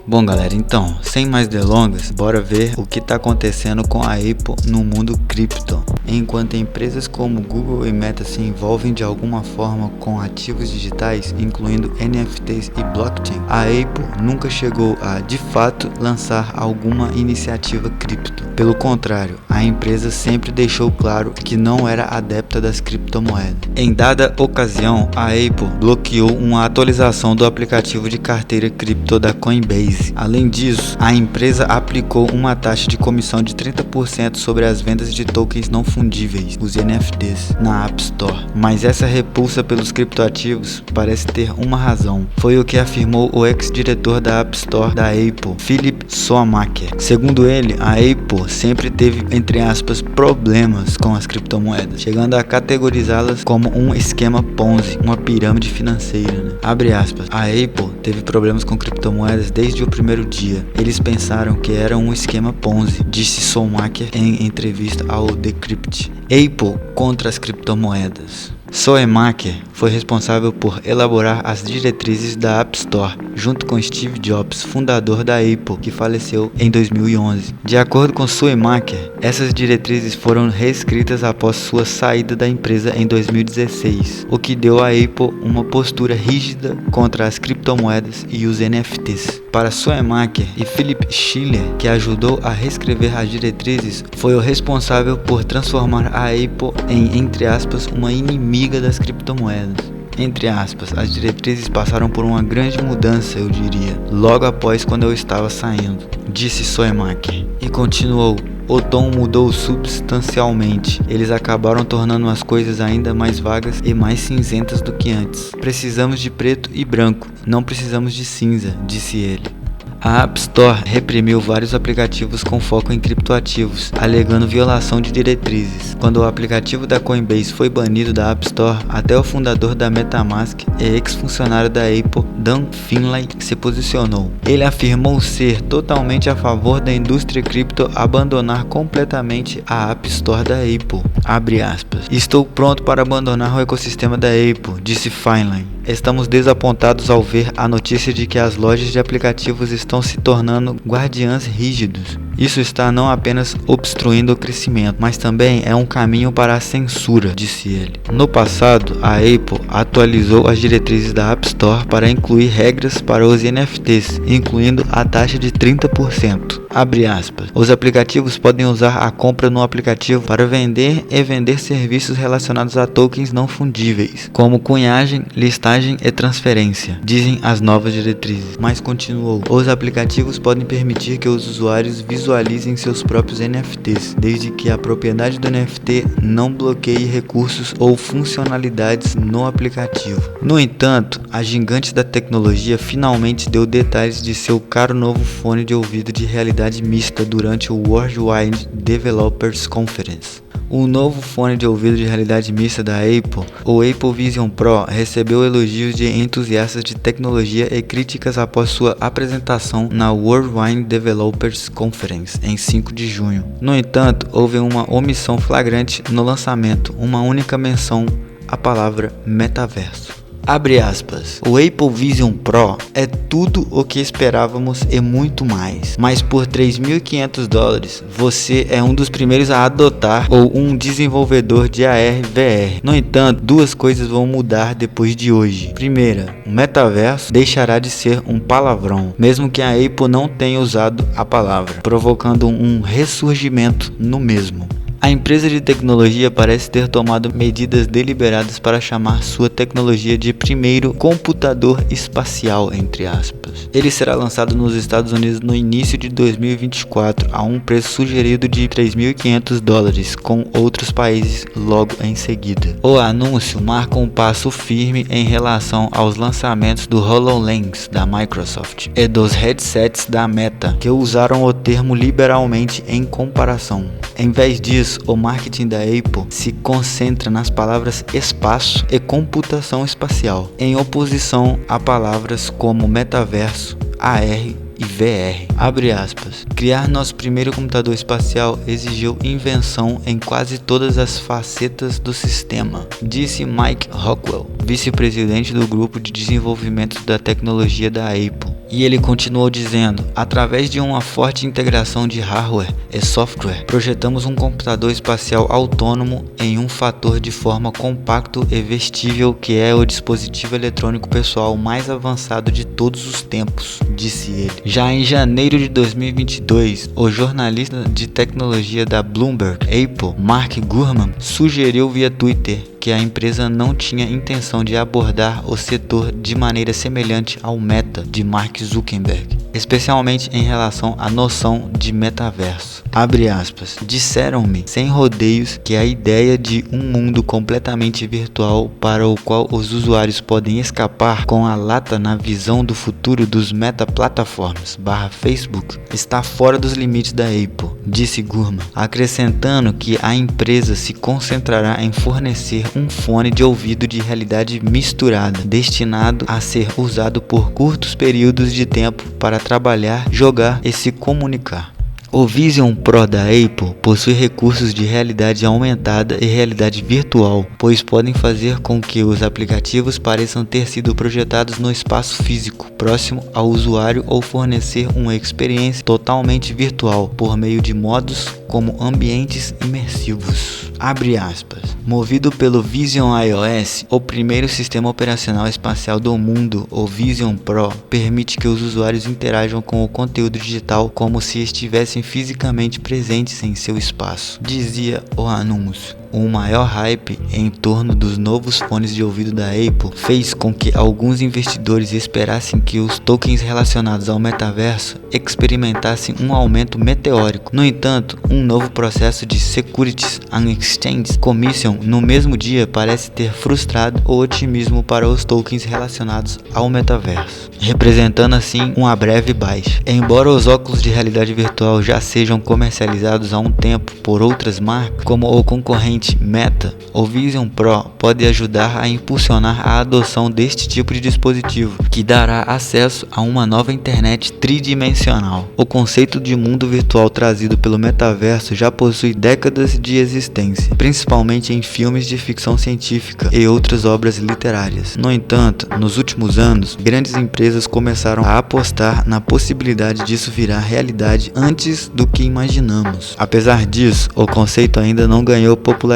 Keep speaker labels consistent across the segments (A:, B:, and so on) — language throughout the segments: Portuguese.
A: Bom galera, então, sem mais delongas, bora ver o que está acontecendo com a Apple no mundo cripto. Enquanto empresas como Google e Meta se envolvem de alguma forma com ativos digitais, incluindo NFTs e blockchain, a Apple nunca chegou a, de fato, lançar alguma iniciativa cripto. Pelo contrário, a empresa sempre deixou claro que não era adepta das criptomoedas. Em dada ocasião, a Apple bloqueou uma atualização do aplicativo de carteira cripto da Coinbase. Além disso, a empresa aplicou uma taxa de comissão de 30% sobre as vendas de tokens não fundíveis, os NFTs, na App Store. Mas essa repulsa pelos criptoativos parece ter uma razão. Foi o que afirmou o ex-diretor da App Store da Apple, Philip Soamaker. Segundo ele, a Apple sempre teve, entre aspas, problemas com as criptomoedas, chegando a categorizá-las como um esquema Ponzi, uma pirâmide financeira, Abre aspas. A Apple teve problemas com criptomoedas desde o primeiro dia. Eles pensaram que era um esquema Ponzi, disse Soamaker em entrevista ao Decrypt. Apple contra as criptomoedas. Soamaker foi responsável por elaborar as diretrizes da App Store, junto com Steve Jobs, fundador da Apple, que faleceu em 2011. De acordo com Soamaker, essas diretrizes foram reescritas após sua saída da empresa em 2016, o que deu à Apple uma postura rígida contra as criptomoedas e os NFTs. Para Soamaker e Philip Schiller, que ajudou a reescrever as diretrizes, foi o responsável por transformar a Apple em, entre aspas, uma inimiga das criptomoedas. Entre aspas, as diretrizes passaram por uma grande mudança, eu diria, logo após quando eu estava saindo, disse Soamaker. E continuou, o tom mudou substancialmente. Eles acabaram tornando as coisas ainda mais vagas e mais cinzentas do que antes. Precisamos de preto e branco, não precisamos de cinza, disse ele. A App Store reprimiu vários aplicativos com foco em criptoativos, alegando violação de diretrizes. Quando o aplicativo da Coinbase foi banido da App Store, até o fundador da MetaMask e ex-funcionário da Apple, Dan Finlay, se posicionou. Ele afirmou ser totalmente a favor da indústria cripto abandonar completamente a App Store da Apple. Abre aspas. Estou pronto para abandonar o ecossistema da Apple, disse Finlay. Estamos desapontados ao ver a notícia de que as lojas de aplicativos estão se tornando guardiãs rígidos. Isso está não apenas obstruindo o crescimento, mas também é um caminho para a censura, disse ele. No passado, a Apple atualizou as diretrizes da App Store para incluir regras para os NFTs, incluindo a taxa de 30%. Abre aspas. Os aplicativos podem usar a compra no aplicativo para vender e vender serviços relacionados a tokens não fundíveis, como cunhagem, listagem e transferência, dizem as novas diretrizes. Mas continuou. Os aplicativos podem permitir que os usuários visualizem seus próprios NFTs, desde que a propriedade do NFT não bloqueie recursos ou funcionalidades no aplicativo. No entanto, a gigante da tecnologia finalmente deu detalhes de seu caro novo fone de ouvido de realidade mista durante o Worldwide Developers Conference. O novo fone de ouvido de realidade mista da Apple, o Apple Vision Pro, recebeu elogios de entusiastas de tecnologia e críticas após sua apresentação na Worldwide Developers Conference em 5 de junho. No entanto, houve uma omissão flagrante no lançamento, uma única menção à palavra metaverso. Abre aspas. O Apple Vision Pro é tudo o que esperávamos e muito mais. Mas por $3.500, você é um dos primeiros a adotar ou um desenvolvedor de AR/VR. No entanto, duas coisas vão mudar depois de hoje. Primeira, o metaverso deixará de ser um palavrão, mesmo que a Apple não tenha usado a palavra, provocando um ressurgimento no mesmo. A empresa de tecnologia parece ter tomado medidas deliberadas para chamar sua tecnologia de primeiro computador espacial, entre aspas. Ele será lançado nos Estados Unidos no início de 2024 a um preço sugerido de $3.500, com outros países logo em seguida. O anúncio marca um passo firme em relação aos lançamentos do HoloLens da Microsoft e dos headsets da Meta, que usaram o termo liberalmente em comparação. Em vez disso, o marketing da Apple se concentra nas palavras espaço e computação espacial, em oposição a palavras como metaverso, AR e VR. Abre aspas. Criar nosso primeiro computador espacial exigiu invenção em quase todas as facetas do sistema, disse Mike Rockwell, vice-presidente do grupo de desenvolvimento da tecnologia da Apple. E ele continuou dizendo: através de uma forte integração de hardware e software, projetamos um computador espacial autônomo em um fator de forma compacto e vestível que é o dispositivo eletrônico pessoal mais avançado de todos os tempos, disse ele. Já em janeiro de 2022, o jornalista de tecnologia da Bloomberg, Apple, Mark Gurman, sugeriu via Twitter que a empresa não tinha intenção de abordar o setor de maneira semelhante ao Meta de Mark Zuckerberg, especialmente em relação à noção de metaverso. Abre aspas. Disseram-me, sem rodeios, que a ideia de um mundo completamente virtual para o qual os usuários podem escapar com a lata na visão do futuro dos meta-plataformas /Facebook está fora dos limites da Apple, disse Gurman, acrescentando que a empresa se concentrará em fornecer um fone de ouvido de realidade misturada, destinado a ser usado por curtos períodos de tempo para trabalhar, jogar e se comunicar. O Vision Pro da Apple possui recursos de realidade aumentada e realidade virtual, pois podem fazer com que os aplicativos pareçam ter sido projetados no espaço físico, próximo ao usuário, ou fornecer uma experiência totalmente virtual, por meio de modos como ambientes imersivos. Abre aspas. Movido pelo Vision iOS, o primeiro sistema operacional espacial do mundo, o Vision Pro permite que os usuários interajam com o conteúdo digital como se estivessem fisicamente presentes em seu espaço, dizia o anúncio. O maior hype em torno dos novos fones de ouvido da Apple fez com que alguns investidores esperassem que os tokens relacionados ao metaverso experimentassem um aumento meteórico. No entanto, um novo processo de Securities and Exchange Commission no mesmo dia parece ter frustrado o otimismo para os tokens relacionados ao metaverso, representando assim uma breve baixa. Embora os óculos de realidade virtual já sejam comercializados há um tempo por outras marcas, como o concorrente Meta, o Vision Pro pode ajudar a impulsionar a adoção deste tipo de dispositivo, que dará acesso a uma nova internet tridimensional. O conceito de mundo virtual trazido pelo metaverso já possui décadas de existência, principalmente em filmes de ficção científica e outras obras literárias. No entanto, nos últimos anos, grandes empresas começaram a apostar na possibilidade disso virar realidade antes do que imaginamos. Apesar disso, o conceito ainda não ganhou popularidade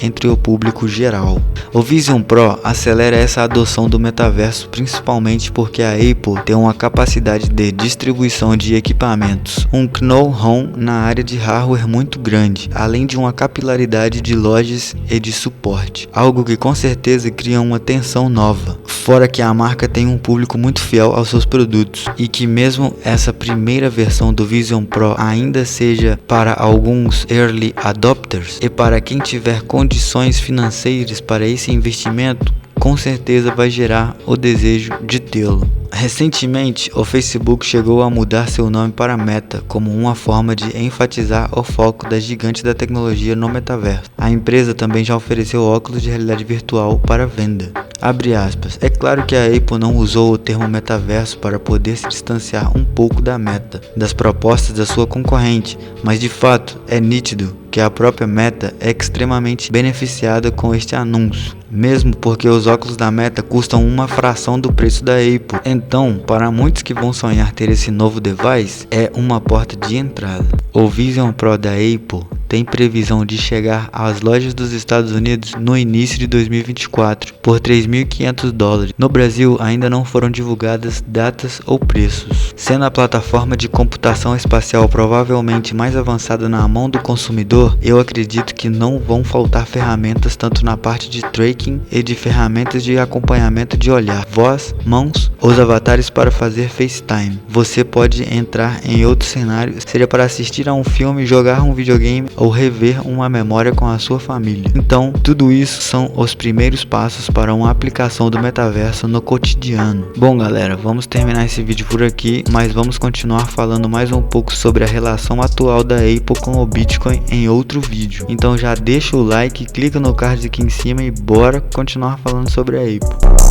A: entre o público geral. O Vision Pro acelera essa adoção do metaverso principalmente porque a Apple tem uma capacidade de distribuição de equipamentos, um know-how na área de hardware muito grande, além de uma capilaridade de lojas e de suporte, algo que com certeza cria uma tensão nova. Fora que a marca tem um público muito fiel aos seus produtos e que mesmo essa primeira versão do Vision Pro ainda seja para alguns early adopters e para quem tiver condições financeiras para esse investimento, com certeza vai gerar o desejo de tê-lo. Recentemente, o Facebook chegou a mudar seu nome para Meta como uma forma de enfatizar o foco da gigante da tecnologia no metaverso. A empresa também já ofereceu óculos de realidade virtual para venda. Abre aspas. É claro que a Apple não usou o termo metaverso para poder se distanciar um pouco da Meta, das propostas da sua concorrente, mas de fato é nítido que a própria Meta é extremamente beneficiada com este anúncio, mesmo porque os óculos da Meta custam uma fração do preço da Apple. Então, para muitos que vão sonhar ter esse novo device, é uma porta de entrada. O Vision Pro da Apple tem previsão de chegar às lojas dos Estados Unidos no início de 2024 por $3.500. No Brasil ainda não foram divulgadas datas ou preços. Sendo a plataforma de computação espacial provavelmente mais avançada na mão do consumidor, eu acredito que não vão faltar ferramentas tanto na parte de tracking e de ferramentas de acompanhamento de olhar, voz, mãos, os avatares para fazer FaceTime. Você pode entrar em outro cenário, seja para assistir a um filme, jogar um videogame ou rever uma memória com a sua família. Então, tudo isso são os primeiros passos para uma aplicação do metaverso no cotidiano. Bom galera, vamos terminar esse vídeo por aqui, mas vamos continuar falando mais um pouco sobre a relação atual da Apple com o Bitcoin em outro vídeo. Então já deixa o like, clica no card aqui em cima e bora continuar falando sobre a Apple.